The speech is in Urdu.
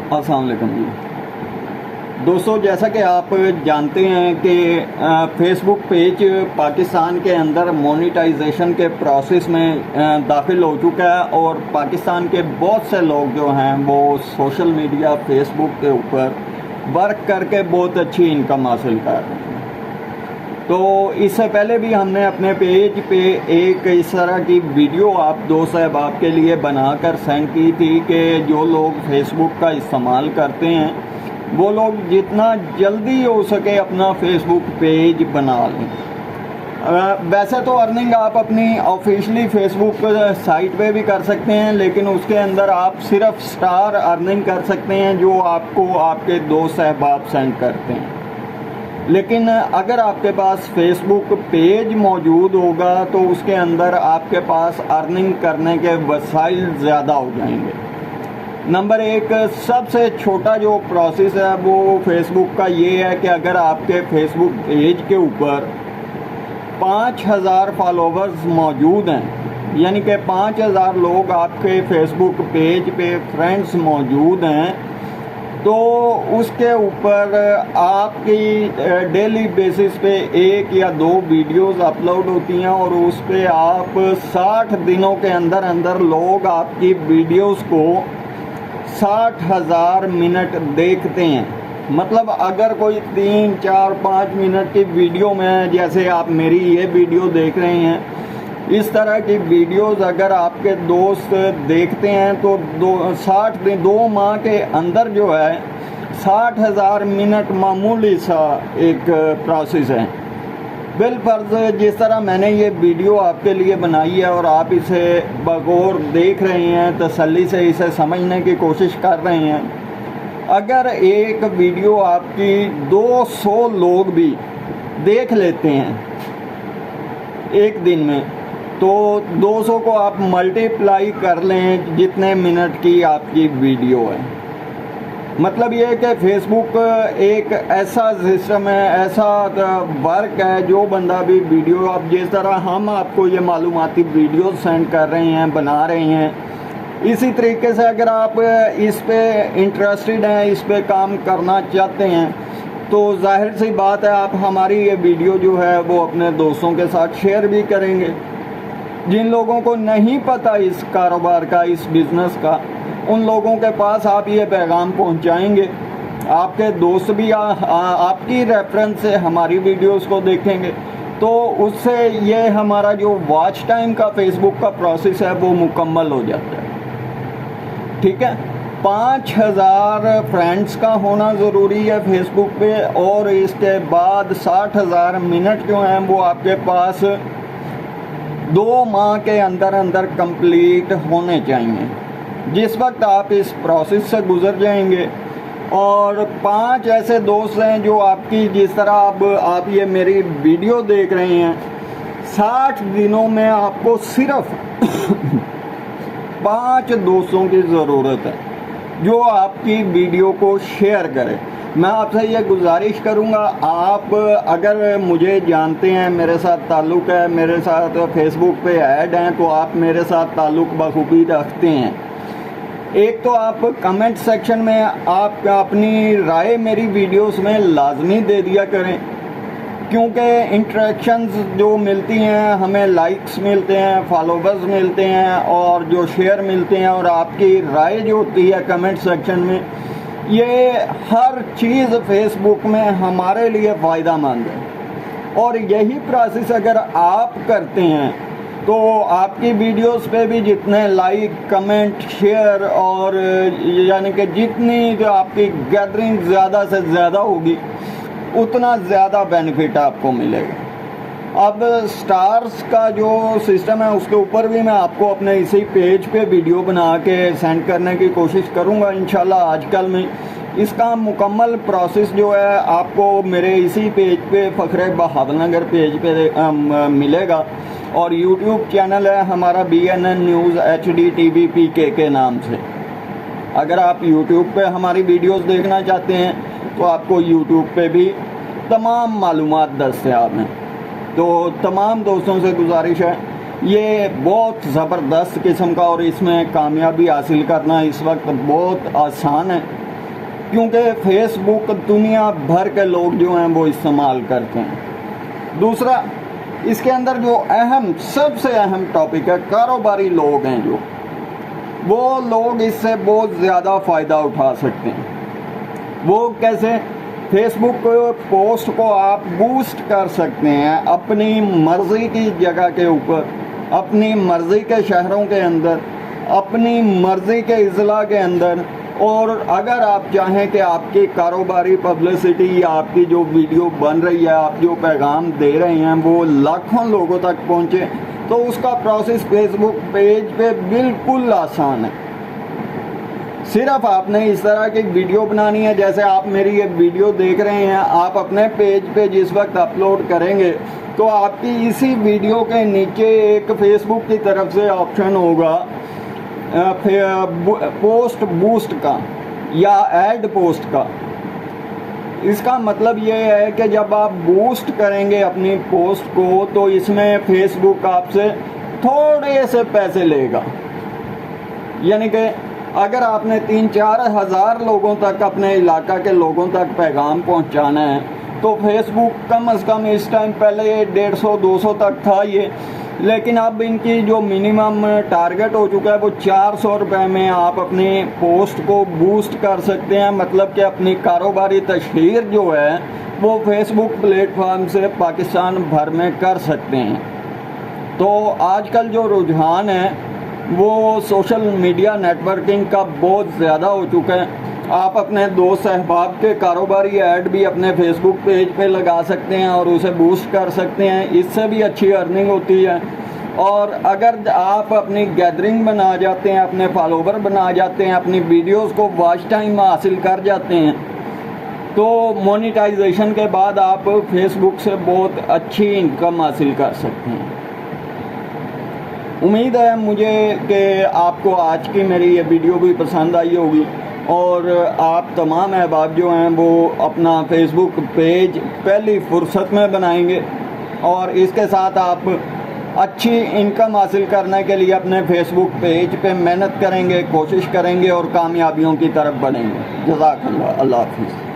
السلام علیکم جی دوستو، جیسا کہ آپ جانتے ہیں کہ فیس بک پیج پاکستان کے اندر مونیٹائزیشن کے پروسیس میں داخل ہو چکا ہے، اور پاکستان کے بہت سے لوگ جو ہیں وہ سوشل میڈیا فیس بک کے اوپر ورک کر کے بہت اچھی انکم حاصل کر رہے ہیں۔ تو اس سے پہلے بھی ہم نے اپنے پیج پہ ایک اس طرح کی ویڈیو آپ دوست احباب کے لیے بنا کر سینڈ کی تھی کہ جو لوگ فیس بک کا استعمال کرتے ہیں وہ لوگ جتنا جلدی ہو سکے اپنا فیس بک پیج بنا لیں۔ ویسے تو ارننگ آپ اپنی آفیشلی فیس بک سائٹ پہ بھی کر سکتے ہیں، لیکن اس کے اندر آپ صرف سٹار ارننگ کر سکتے ہیں جو آپ کو آپ کے دوست احباب سینڈ کرتے ہیں۔ لیکن اگر آپ کے پاس فیس بک پیج موجود ہوگا تو اس کے اندر آپ کے پاس ارننگ کرنے کے وسائل زیادہ ہو جائیں گے۔ نمبر ایک، سب سے چھوٹا جو پروسیس ہے وہ فیس بک کا یہ ہے کہ اگر آپ کے فیس بک پیج کے اوپر 5000 فالوورز موجود ہیں، یعنی کہ 5000 لوگ آپ کے فیس بک پیج پہ فرینڈز موجود ہیں، تو اس کے اوپر آپ کی ڈیلی بیسس پہ 1 یا 2 ویڈیوز اپلوڈ ہوتی ہیں، اور اس پہ آپ 60 دنوں کے اندر اندر لوگ آپ کی ویڈیوز کو 60,000 منٹ دیکھتے ہیں۔ مطلب اگر کوئی 3، 4، 5 منٹ کی ویڈیو میں، جیسے آپ میری یہ ویڈیو دیکھ رہے ہیں، اس طرح کی ویڈیوز اگر آپ کے دوست دیکھتے ہیں تو 2 ماہ کے اندر جو ہے 60,000 منٹ معمولی سا ایک پروسیس ہے۔ بالفرض جس طرح میں نے یہ ویڈیو آپ کے لیے بنائی ہے اور آپ اسے بغور دیکھ رہے ہیں، تسلی سے اسے سمجھنے کی کوشش کر رہے ہیں، اگر ایک ویڈیو آپ کی 200 لوگ بھی دیکھ لیتے ہیں ایک دن میں، تو 200 کو آپ ملٹیپلائی کر لیں جتنے منٹ کی آپ کی ویڈیو ہے۔ مطلب یہ ہے کہ فیس بک ایک ایسا سسٹم ہے، ایسا ورک ہے، جو بندہ بھی ویڈیو، اب جس طرح ہم آپ کو یہ معلوماتی ویڈیو سینڈ کر رہے ہیں، بنا رہے ہیں، اسی طریقے سے اگر آپ اس پہ انٹرسٹڈ ہیں، اس پہ کام کرنا چاہتے ہیں، تو ظاہر سی بات ہے آپ ہماری یہ ویڈیو جو ہے وہ اپنے دوستوں کے ساتھ شیئر بھی کریں گے۔ جن لوگوں کو نہیں پتہ اس کاروبار کا، اس بزنس کا، ان لوگوں کے پاس آپ یہ پیغام پہنچائیں گے، آپ کے دوست بھی آپ کی ریفرنس سے ہماری ویڈیوز کو دیکھیں گے، تو اس سے یہ ہمارا جو واچ ٹائم کا فیس بک کا پروسیس ہے وہ مکمل ہو جاتا ہے۔ ٹھیک ہے، 5000 فرینڈز کا ہونا ضروری ہے فیس بک پہ، اور اس کے بعد 60,000 منٹ جو ہیں وہ آپ کے پاس 2 ماہ کے اندر اندر کمپلیٹ ہونے چاہیے۔ جس وقت آپ اس پروسیس سے گزر جائیں گے، اور 5 ایسے دوست ہیں جو آپ کی، جس طرح اب آپ یہ میری ویڈیو دیکھ رہے ہیں، 60 دنوں میں آپ کو صرف 5 دوستوں کی ضرورت ہے جو آپ کی ویڈیو کو شیئر کرے۔ میں آپ سے یہ گزارش کروں گا، آپ اگر مجھے جانتے ہیں، میرے ساتھ تعلق ہے، میرے ساتھ فیس بک پہ ایڈ ہیں، تو آپ میرے ساتھ تعلق بخوبی رکھتے ہیں۔ ایک تو آپ کمنٹ سیکشن میں آپ اپنی رائے میری ویڈیوز میں لازمی دے دیا کریں، کیونکہ انٹریکشنز جو ملتی ہیں، ہمیں لائکس ملتے ہیں، فالوورز ملتے ہیں، اور جو شیئر ملتے ہیں، اور آپ کی رائے جو ہوتی ہے کمنٹ سیکشن میں، یہ ہر چیز فیس بک میں ہمارے لیے فائدہ مند ہے۔ اور یہی پروسیس اگر آپ کرتے ہیں تو آپ کی ویڈیوز پہ بھی جتنے لائک، کمنٹ، شیئر، اور یعنی کہ جتنی جو آپ کی گیدرنگ زیادہ سے زیادہ ہوگی، اتنا زیادہ بینیفٹ آپ کو ملے گا۔ اب سٹارز کا جو سسٹم ہے اس کے اوپر بھی میں آپ کو اپنے اسی پیج پہ ویڈیو بنا کے سینڈ کرنے کی کوشش کروں گا انشاءاللہ آج کل میں۔ اس کا مکمل پروسیس جو ہے آپ کو میرے اسی پیج پہ، فخر بہاول نگر پیج پہ ملے گا، اور یوٹیوب چینل ہے ہمارا BNN news HD TV PK کے نام سے۔ اگر آپ یوٹیوب پہ ہماری ویڈیوز دیکھنا چاہتے ہیں تو آپ کو یوٹیوب پہ بھی تمام معلومات دستیاب ہیں۔ تو تمام دوستوں سے گزارش ہے، یہ بہت زبردست قسم کا، اور اس میں کامیابی حاصل کرنا اس وقت بہت آسان ہے۔ کیونکہ فیس بک دنیا بھر کے لوگ جو ہیں وہ استعمال کرتے ہیں۔ دوسرا، اس کے اندر جو سب سے اہم ٹاپک ہے، کاروباری لوگ ہیں جو، وہ لوگ اس سے بہت زیادہ فائدہ اٹھا سکتے ہیں۔ وہ کیسے؟ فیس بک پوسٹ کو آپ بوسٹ کر سکتے ہیں اپنی مرضی کی جگہ کے اوپر، اپنی مرضی کے شہروں کے اندر، اپنی مرضی کے اضلاع کے اندر، اور اگر آپ چاہیں کہ آپ کی کاروباری پبلسٹی یا آپ کی جو ویڈیو بن رہی ہے، آپ جو پیغام دے رہے ہیں وہ لاکھوں لوگوں تک پہنچے، تو اس کا پروسیس فیس بک پیج پہ بالکل آسان ہے۔ صرف آپ نے اس طرح کی ویڈیو بنانی ہے، جیسے آپ میری یہ ویڈیو دیکھ رہے ہیں، آپ اپنے پیج پہ جس وقت اپلوڈ کریں گے تو آپ کی اسی ویڈیو کے نیچے ایک فیس بک کی طرف سے آپشن ہوگا پوسٹ بوسٹ کا یا ایڈ پوسٹ کا۔ اس کا مطلب یہ ہے کہ جب آپ بوسٹ کریں گے اپنی پوسٹ کو تو اس میں فیس بک آپ سے تھوڑے سے پیسے لے گا، یعنی کہ اگر آپ نے 3-4 ہزار لوگوں تک، اپنے علاقہ کے لوگوں تک پیغام پہنچانا ہے تو فیس بک کم از کم اس ٹائم پہلے 150-200 تک تھا یہ، لیکن اب ان کی جو منیمم ٹارگٹ ہو چکا ہے وہ 400 روپے میں آپ اپنی پوسٹ کو بوسٹ کر سکتے ہیں، مطلب کہ اپنی کاروباری تشہیر جو ہے وہ فیس بک پلیٹ فارم سے پاکستان بھر میں کر سکتے ہیں۔ تو آج کل جو رجحان ہے وہ سوشل میڈیا نیٹ ورکنگ کا بہت زیادہ ہو چکا ہے۔ آپ اپنے دوست احباب کے کاروباری ایڈ بھی اپنے فیس بک پیج پہ لگا سکتے ہیں اور اسے بوسٹ کر سکتے ہیں، اس سے بھی اچھی ارننگ ہوتی ہے۔ اور اگر آپ اپنی گیدرنگ بنا جاتے ہیں، اپنے فالوور بنا جاتے ہیں، اپنی ویڈیوز کو واچ ٹائم حاصل کر جاتے ہیں تو مونیٹائزیشن کے بعد آپ فیس بک سے بہت اچھی انکم حاصل کر سکتے ہیں۔ امید ہے مجھے کہ آپ کو آج کی میری یہ ویڈیو بھی پسند آئی ہوگی، اور آپ تمام احباب جو ہیں وہ اپنا فیس بک پیج پہلی فرصت میں بنائیں گے، اور اس کے ساتھ آپ اچھی انکم حاصل کرنے کے لیے اپنے فیس بک پیج پہ محنت کریں گے، کوشش کریں گے اور کامیابیوں کی طرف بڑھیں گے۔ جزاک اللہ، اللہ حافظ۔